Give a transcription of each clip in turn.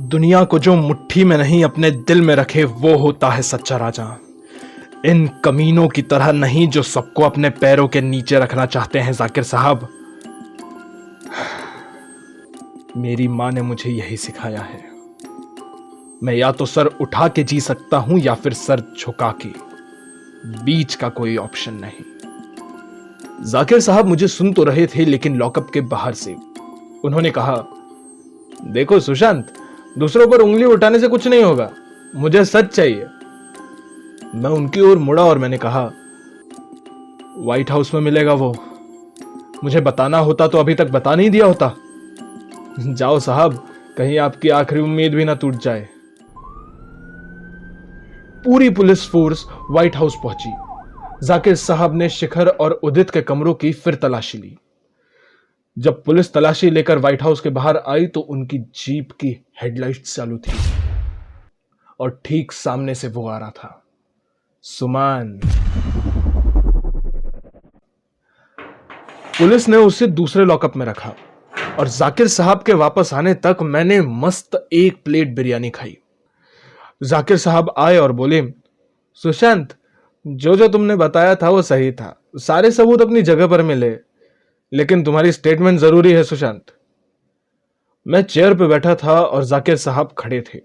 दुनिया को जो मुट्ठी में नहीं अपने दिल में रखे वो होता है सच्चा राजा। इन कमीनों की तरह नहीं जो सबको अपने पैरों के नीचे रखना चाहते हैं जाकिर साहब। मेरी मां ने मुझे यही सिखाया है। मैं या तो सर उठा के जी सकता हूं या फिर सर झुका के, बीच का कोई ऑप्शन नहीं। जाकिर साहब मुझे सुन तो रहे थे लेकिन लॉकअप के बाहर से उन्होंने कहा, देखो सुशांत, दूसरों पर उंगली उठाने से कुछ नहीं होगा, मुझे सच चाहिए। मैं उनकी ओर मुड़ा और मैंने कहा, व्हाइट हाउस में मिलेगा वो। मुझे बताना होता तो अभी तक बता नहीं दिया होता। जाओ साहब, कहीं आपकी आखिरी उम्मीद भी ना टूट जाए। पूरी पुलिस फोर्स व्हाइट हाउस पहुंची। जाकिर साहब ने शिखर और उदित के कमरों की फिर तलाशी ली। जब पुलिस तलाशी लेकर व्हाइट हाउस के बाहर आई तो उनकी जीप की हेडलाइट्स चालू थी और ठीक सामने से वो आ रहा था, सुमन। पुलिस ने उसे दूसरे लॉकअप में रखा और जाकिर साहब के वापस आने तक मैंने मस्त एक प्लेट बिरयानी खाई। जाकिर साहब आए और बोले, सुशांत, जो जो तुमने बताया था वो सही था, सारे सबूत अपनी जगह पर मिले, लेकिन तुम्हारी स्टेटमेंट जरूरी है सुशांत। मैं चेयर पे बैठा था और जाकिर साहब खड़े थे।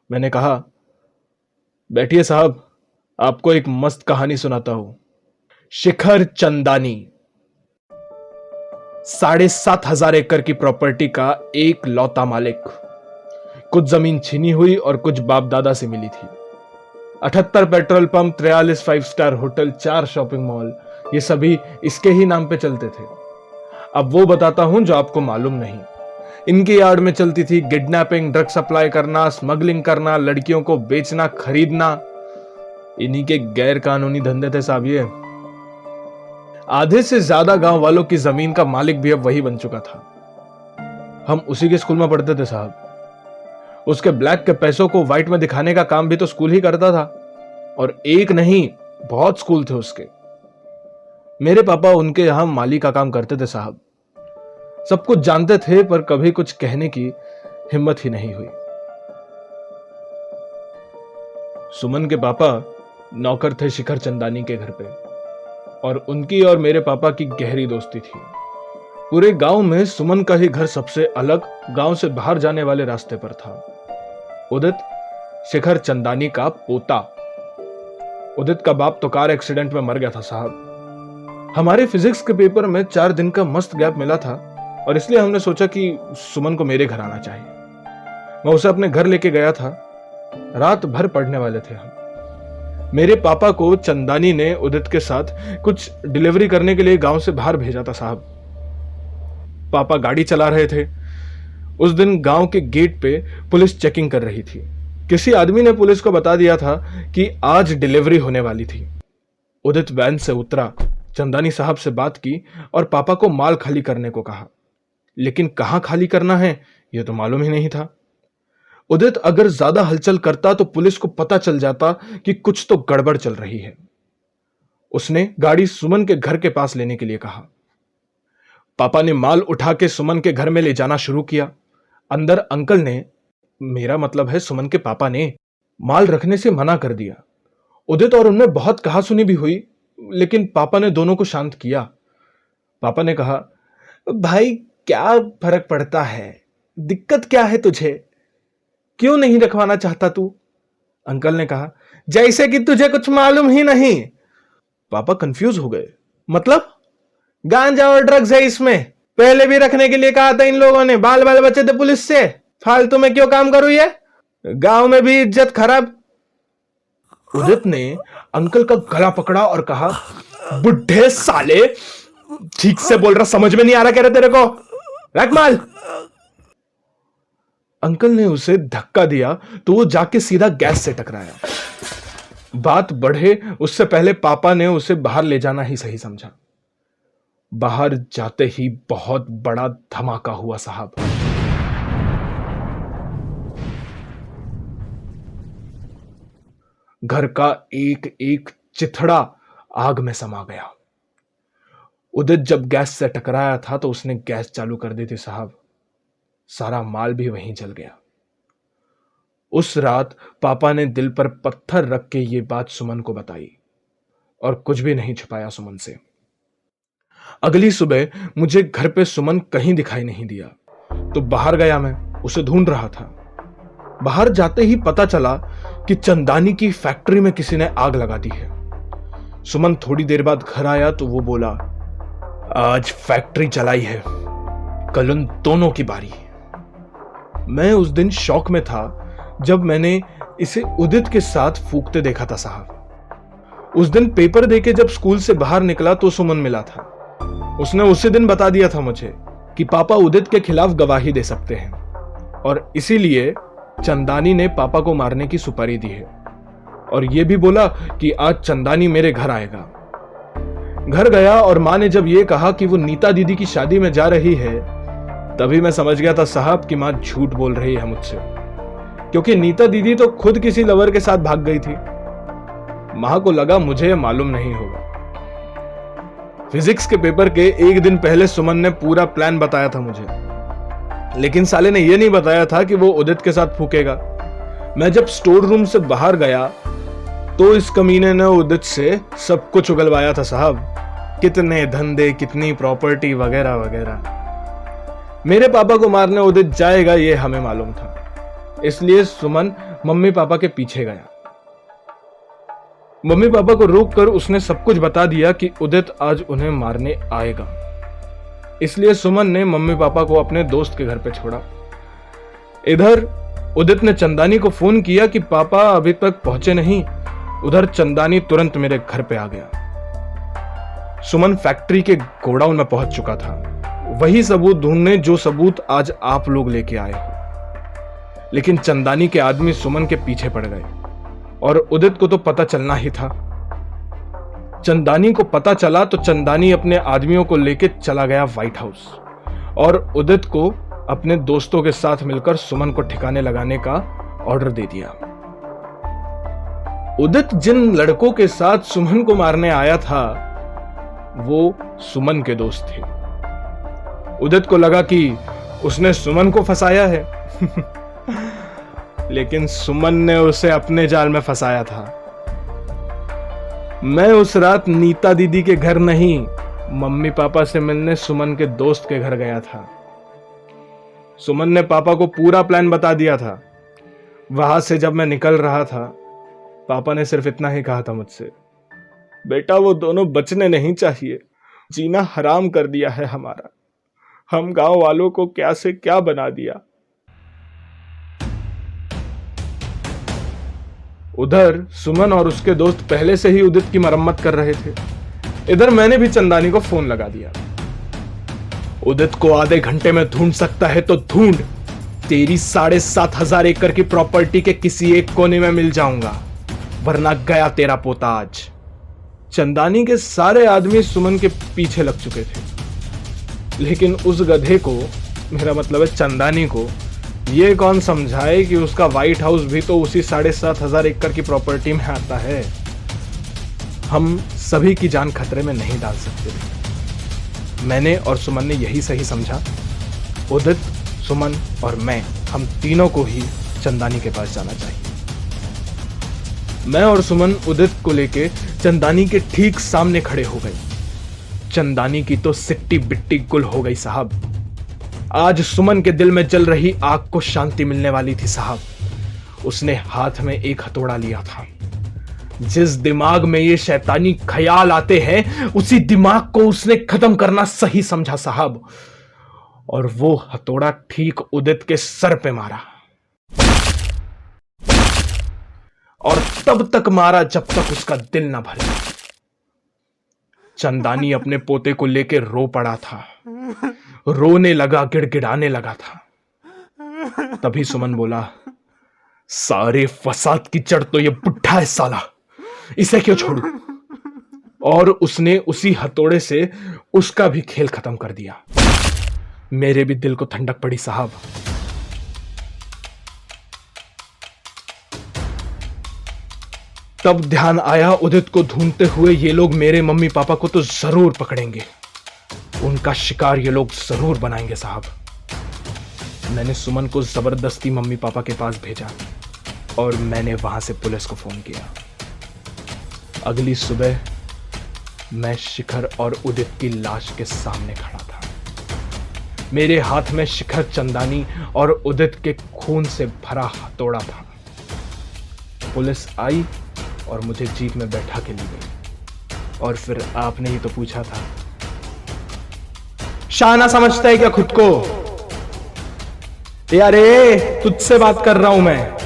मैंने कहा, बैठिए साहब, आपको एक मस्त कहानी सुनाता हूं। शिखर चंदानी 7,500 एकड़ की प्रॉपर्टी का एक लौता मालिक। कुछ जमीन छीनी हुई और कुछ बाप दादा से मिली थी। 78 petrol pump, 43 5 star hotel, 4 shopping mall, ये सभी इसके ही नाम पे चलते थे। अब वो बताता हूं जो आपको मालूम नहीं। इनकी यार्ड में चलती थी किडनैपिंग, ड्रग सप्लाई करना, स्मगलिंग करना, लड़कियों को बेचना, खरीदना। इन्हीं के गैर कानूनी धंधे थे साहब ये। आधे से ज्यादा गांव वालों की जमीन का मालिक भी अब वही बन चुका था। हम उसी के स्कूल में पढ़ते थे साहब। उसके ब्लैक के पैसों को व्हाइट में दिखाने का काम भी तो स्कूल ही करता था, और एक नहीं बहुत स्कूल थे उसके। मेरे पापा उनके यहां माली का काम करते थे साहब। सब कुछ जानते थे पर कभी कुछ कहने की हिम्मत ही नहीं हुई। सुमन के पापा नौकर थे शिखर चंदानी के घर पे, और उनकी और मेरे पापा की गहरी दोस्ती थी। पूरे गांव में सुमन का ही घर सबसे अलग, गांव से बाहर जाने वाले रास्ते पर था। उदित शिखर चंदानी का पोता। उदित का बाप तो कार एक्सीडेंट में मर गया था साहब। हमारे फिजिक्स के पेपर में 4 दिन का मस्त गैप मिला था और इसलिए हमने सोचा कि सुमन को मेरे घर आना चाहिए। मैं उसे अपने घर लेके गया था। रात भर पढ़ने वाले थे हम। मेरे पापा को चंदानी ने उदित के साथ कुछ डिलीवरी करने के लिए गांव से बाहर भेजा था साहब। पापा गाड़ी चला रहे थे। उस दिन गांव के गेट पे पुलिस चेकिंग कर रही थी। किसी आदमी ने पुलिस को बता दिया था कि आज डिलीवरी होने वाली थी। उदित वैन से उतरा, चंदानी साहब से बात की और पापा को माल खाली करने को कहा, लेकिन कहां खाली करना है यह तो मालूम ही नहीं था। उदित अगर ज्यादा हलचल करता तो पुलिस को पता चल जाता कि कुछ तो गड़बड़ चल रही है। उसने गाड़ी सुमन के घर के पास लेने के लिए कहा। पापा ने माल उठा के सुमन के घर में ले जाना शुरू किया। अंदर अंकल ने, मेरा मतलब है सुमन के पापा ने, माल रखने से मना कर दिया। उदित और उनमें बहुत कहा सुनी भी हुई, लेकिन पापा ने दोनों को शांत किया। पापा ने कहा, भाई क्या फर्क पड़ता है, दिक्कत क्या है तुझे, क्यों नहीं रखवाना चाहता तू? अंकल ने कहा, जैसे कि तुझे कुछ मालूम ही नहीं। पापा कंफ्यूज हो गए। मतलब गांजा और ड्रग्स है इसमें, पहले भी रखने के लिए कहा था इन लोगों ने, बाल बाल बचे थे पुलिस से, फालतू में क्यों काम करूं ये, गांव में भी इज्जत खराब। उदित ने अंकल का गला पकड़ा और कहा, बुढ़े साले, ठीक से बोल रहा, समझ में नहीं आ रहा कह रहे तेरे को, रख माल। अंकल ने उसे धक्का दिया तो वो जाके सीधा गैस से टकराया। बात बढ़े उससे पहले पापा ने उसे बाहर ले जाना ही सही समझा। बाहर जाते ही बहुत बड़ा धमाका हुआ साहब। घर का एक एक चिथड़ा आग में समा गया। उदित जब गैस से टकराया था तो उसने गैस चालू कर दी थी साहब। सारा माल भी वहीं जल गया। उस रात पापा ने दिल पर पत्थर रख के ये बात सुमन को बताई और कुछ भी नहीं छुपाया सुमन से। अगली सुबह मुझे घर पे सुमन कहीं दिखाई नहीं दिया, तो बाहर गया, मैं उसे ढूंढ रहा था। बाहर जाते ही पता चला कि चंदानी की फैक्ट्री में किसी ने आग लगा दी है। सुमन थोड़ी देर बाद घर आया तो वो बोला, आज फैक्ट्री जलाई है, कल उन दोनों की बारी। मैं उस दिन शौक में था जब मैंने इसे उदित के साथ फूंकते देखा था साहब। उस दिन पेपर देके जब स्कूल से बाहर निकला तो सुमन मिला था। उसने उसी दिन बता दिया था मुझे कि पापा उदित के खिलाफ गवाही दे सकते हैं और इसीलिए चंदानी ने पापा को मारने की सुपारी दी है। और यह भी बोला कि आज चंदानी मेरे घर आएगा। घर गया और माँ ने जब यह कहा कि वो नीता दीदी की शादी में जा रही है, तभी मैं समझ गया था साहब कि माँ झूठ बोल रही है मुझसे, क्योंकि नीता दीदी तो खुद किसी लवर के साथ भाग गई थी। माँ को लगा मुझे मालूम नहीं होगा। फिजिक्स के पेपर के एक दिन पहले सुमन ने पूरा प्लान बताया था मुझे, लेकिन साले ने यह नहीं बताया था कि वो उदित के साथ फूकेगा। मैं जब स्टोर रूम से बाहर गया तो इस कमीने ने उदित से सब कुछ उगलवाया था साहब, कितने धंधे, कितनी प्रॉपर्टी वगैरह वगैरह। मेरे पापा को मारने उदित जाएगा ये हमें मालूम था, इसलिए सुमन मम्मी पापा के पीछे गया। मम्मी पापा को रोककर उसने सब कुछ बता दिया कि उदित आज उन्हें मारने आएगा। इसलिए सुमन ने मम्मी पापा को अपने दोस्त के घर पे छोड़ा। इधर उदित ने चंदानी को फोन किया कि पापा अभी तक पहुंचे नहीं। उधर चंदानी तुरंत मेरे घर पे आ गया। सुमन फैक्ट्री के गोडाउन में पहुंच चुका था, वही सबूत ढूंढने जो सबूत आज आप लोग लेके आए हो। लेकिन चंदानी के आदमी सुमन के पीछे पड़ गए और उदित को तो पता चलना ही था। चंदानी को पता चला तो चंदानी अपने आदमियों को लेके चला गया व्हाइट हाउस और उदित को अपने दोस्तों के साथ मिलकर सुमन को ठिकाने लगाने का ऑर्डर दे दिया। उदित जिन लड़कों के साथ सुमन को मारने आया था वो सुमन के दोस्त थे। उदित को लगा कि उसने सुमन को फंसाया है लेकिन सुमन ने उसे अपने जाल में फंसाया था। मैं उस रात नीता दीदी के घर नहीं, मम्मी पापा से मिलने सुमन के दोस्त के घर गया था। सुमन ने पापा को पूरा प्लान बता दिया था। वहां से जब मैं निकल रहा था, पापा ने सिर्फ इतना ही कहा था मुझसे, बेटा वो दोनों बचने नहीं चाहिए, जीना हराम कर दिया है हमारा, हम गांव वालों को क्या से क्या बना दिया। उधर सुमन और उसके दोस्त पहले से ही उदित की मरम्मत कर रहे थे। इधर मैंने भी चंदानी को फोन लगा दिया। उदित को आधे घंटे में ढूंढ सकता है तो ढूंढ, तेरी 7,500 एकड़ की प्रॉपर्टी के किसी एक कोने में मिल जाऊंगा, वरना गया तेरा पोता आज। चंदानी के सारे आदमी सुमन के पीछे लग चुके थे, लेकिन उस गधे को, मेरा मतलब है चंदानी को, ये कौन समझाए कि उसका व्हाइट हाउस भी तो उसी 7,500 एकड़ की प्रॉपर्टी में आता है। हम सभी की जान खतरे में नहीं डाल सकते। मैंने और सुमन ने यही सही समझा। उदित, सुमन और मैं, हम तीनों को ही चंदानी के पास जाना चाहिए। मैं और सुमन उदित को लेके चंदानी के ठीक सामने खड़े हो गए। चंदानी की तो सिट्टी बिट्टी गुल हो गई साहब। आज सुमन के दिल में जल रही आग को शांति मिलने वाली थी साहब। उसने हाथ में एक हथौड़ा लिया था। जिस दिमाग में ये शैतानी ख्याल आते हैं उसी दिमाग को उसने खत्म करना सही समझा साहब, और वो हथौड़ा ठीक उदित के सर पे मारा, और तब तक मारा जब तक उसका दिल ना भर जाए। चंदानी अपने पोते को लेकर रो पड़ा था, रोने लगा, गिड़गिड़ाने लगा था। तभी सुमन बोला, सारे फसाद की जड़ तो ये बुढ़ा है साला, इसे क्यों छोड़ू। और उसने उसी हथौड़े से उसका भी खेल खत्म कर दिया। मेरे भी दिल को ठंडक पड़ी साहब। तब ध्यान आया, उदित को ढूंढते हुए ये लोग मेरे मम्मी पापा को तो जरूर पकड़ेंगे, उनका शिकार ये लोग जरूर बनाएंगे साहब। मैंने सुमन को जबरदस्ती मम्मी पापा के पास भेजा। और मैंने वहां से पुलिस को फोन किया। अगली सुबह मैं शिखर और उदित की लाश के सामने खड़ा था। मेरे हाथ में शिखर चंदानी और उदित के खून से भरा हथौड़ा था। पुलिस आई और मुझे जीप में बैठा के ले गई। और फिर आपने ही तो पूछा था, शाना समझता है क्या खुद को? यारे तुझसे बात कर रहा हूं मैं।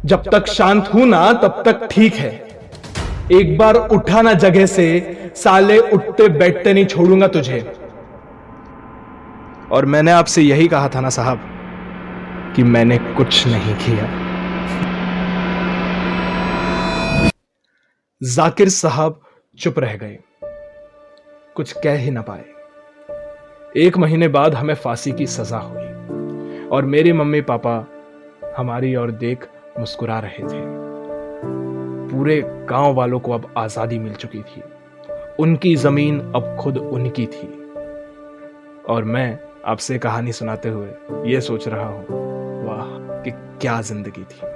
जब तक शांत हूं ना तब तक ठीक है। एक बार उठा ना जगह से, साले उठते बैठते नहीं छोड़ूंगा तुझे। और मैंने आपसे यही कहा था ना साहब कि मैंने कुछ नहीं किया। जाकिर साहब चुप रह गए, कुछ कह ही ना पाए। 1 महीने बाद हमें फांसी की सजा हुई और मेरे मम्मी पापा हमारी ओर देख मुस्कुरा रहे थे। पूरे गांव वालों को अब आजादी मिल चुकी थी। उनकी जमीन अब खुद उनकी थी। और मैं आपसे कहानी सुनाते हुए यह सोच रहा हूं, वाह कि क्या जिंदगी थी।